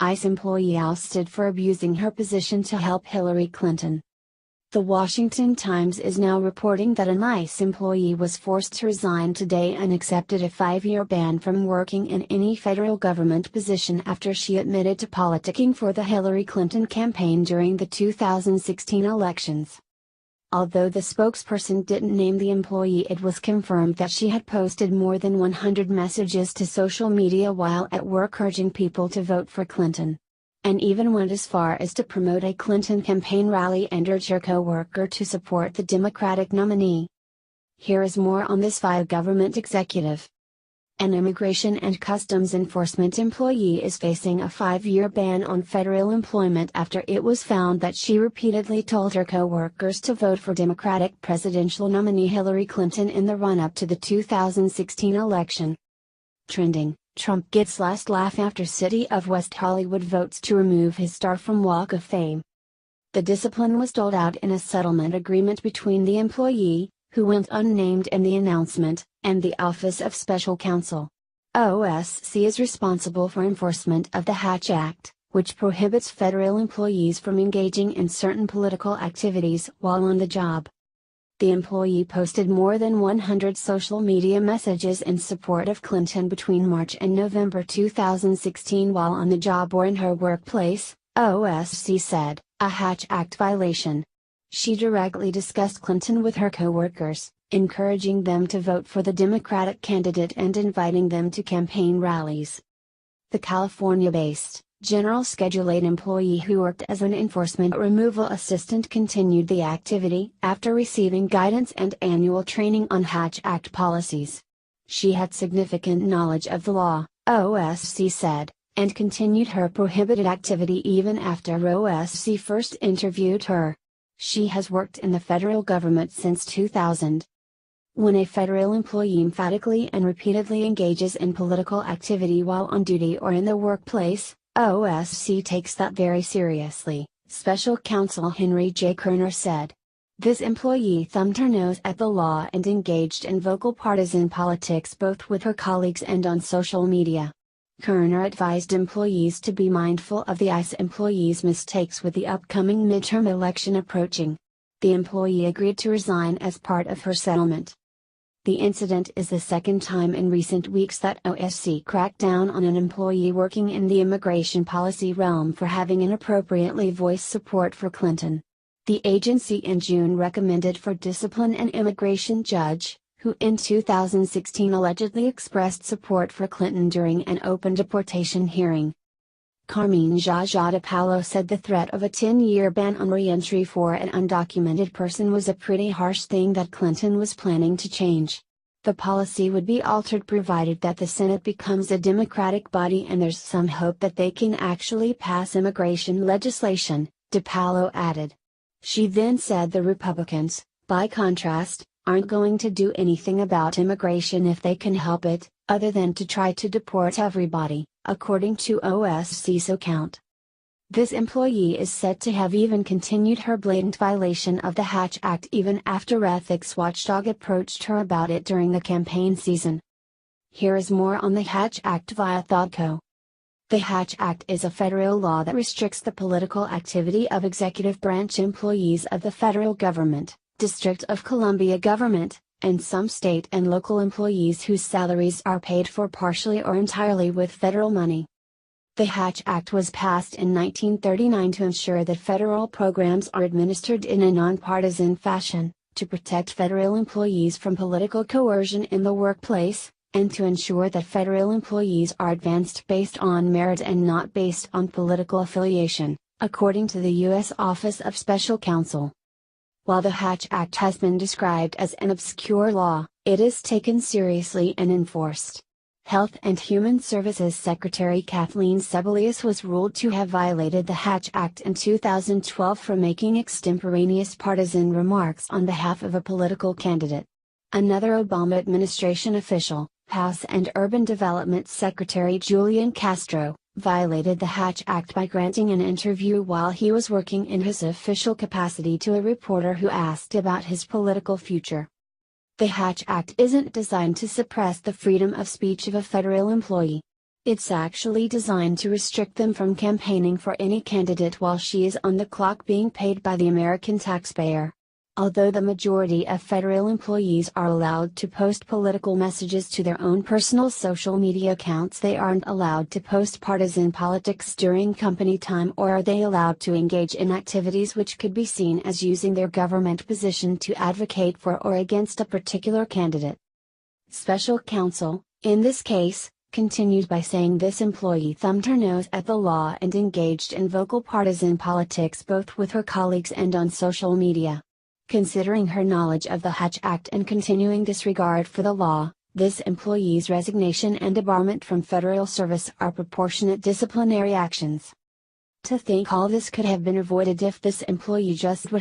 ICE employee ousted for abusing her position to help Hillary Clinton. The Washington Times is now reporting that an ICE employee was forced to resign today and accepted a 5-year ban from working in any federal government position after she admitted to politicking for the Hillary Clinton campaign during the 2016 elections. Although the spokesperson didn't name the employee, it was confirmed that she had posted more than 100 messages to social media while at work urging people to vote for Clinton, and even went as far as to promote a Clinton campaign rally and urge her co-worker to support the Democratic nominee. Here is more on this via government executive. An Immigration and Customs Enforcement employee is facing a 5-year ban on federal employment after it was found that she repeatedly told her co-workers to vote for Democratic presidential nominee Hillary Clinton in the run-up to the 2016 election. Trending: Trump gets last laugh after City of West Hollywood votes to remove his star from Walk of Fame. The discipline was doled out in a settlement agreement between the employee, who went unnamed in the announcement, and the Office of Special Counsel. OSC is responsible for enforcement of the Hatch Act, which prohibits federal employees from engaging in certain political activities while on the job. The employee posted more than 100 social media messages in support of Clinton between March and November 2016 while on the job or in her workplace, OSC said, a Hatch Act violation. She directly discussed Clinton with her co-workers, encouraging them to vote for the Democratic candidate and inviting them to campaign rallies. The California-based, General Schedule 8 employee who worked as an enforcement removal assistant continued the activity after receiving guidance and annual training on Hatch Act policies. She had significant knowledge of the law, OSC said, and continued her prohibited activity even after OSC first interviewed her. She has worked in the federal government since 2000. When a federal employee emphatically and repeatedly engages in political activity while on duty or in the workplace, OSC takes that very seriously, Special Counsel Henry J. Kerner said. This employee thumbed her nose at the law and engaged in vocal partisan politics both with her colleagues and on social media. Kerner advised employees to be mindful of the ICE employees' mistakes with the upcoming midterm election approaching. The employee agreed to resign as part of her settlement. The incident is the second time in recent weeks that OSC cracked down on an employee working in the immigration policy realm for having inappropriately voiced support for Clinton. The agency in June recommended for discipline an immigration judge, who in 2016 allegedly expressed support for Clinton during an open deportation hearing. Carmine Jaja de Paulo said the threat of a 10-year ban on re-entry for an undocumented person was a pretty harsh thing that Clinton was planning to change. The policy would be altered provided that the Senate becomes a Democratic body and there's some hope that they can actually pass immigration legislation, de Paulo added. She then said the Republicans, by contrast, aren't going to do anything about immigration if they can help it, other than to try to deport everybody, according to OSC's account. This employee is said to have even continued her blatant violation of the Hatch Act even after ethics watchdog approached her about it during the campaign season. Here is more on the Hatch Act via Thoughtco. The Hatch Act is a federal law that restricts the political activity of executive branch employees of the federal government, District of Columbia government, and some state and local employees whose salaries are paid for partially or entirely with federal money. The Hatch Act was passed in 1939 to ensure that federal programs are administered in a nonpartisan fashion, to protect federal employees from political coercion in the workplace, and to ensure that federal employees are advanced based on merit and not based on political affiliation, according to the U.S. Office of Special Counsel. While the Hatch Act has been described as an obscure law, it is taken seriously and enforced. Health and Human Services Secretary Kathleen Sebelius was ruled to have violated the Hatch Act in 2012 for making extemporaneous partisan remarks on behalf of a political candidate. Another Obama administration official, House and Urban Development Secretary Julian Castro, violated the Hatch Act by granting an interview while he was working in his official capacity to a reporter who asked about his political future. The Hatch Act isn't designed to suppress the freedom of speech of a federal employee. It's actually designed to restrict them from campaigning for any candidate while she is on the clock being paid by the American taxpayer. Although the majority of federal employees are allowed to post political messages to their own personal social media accounts, they aren't allowed to post partisan politics during company time, or are they allowed to engage in activities which could be seen as using their government position to advocate for or against a particular candidate. Special counsel, in this case, continued by saying this employee thumbed her nose at the law and engaged in vocal partisan politics both with her colleagues and on social media. Considering her knowledge of the Hatch Act and continuing disregard for the law, this employee's resignation and debarment from federal service are proportionate disciplinary actions. To think all this could have been avoided if this employee just would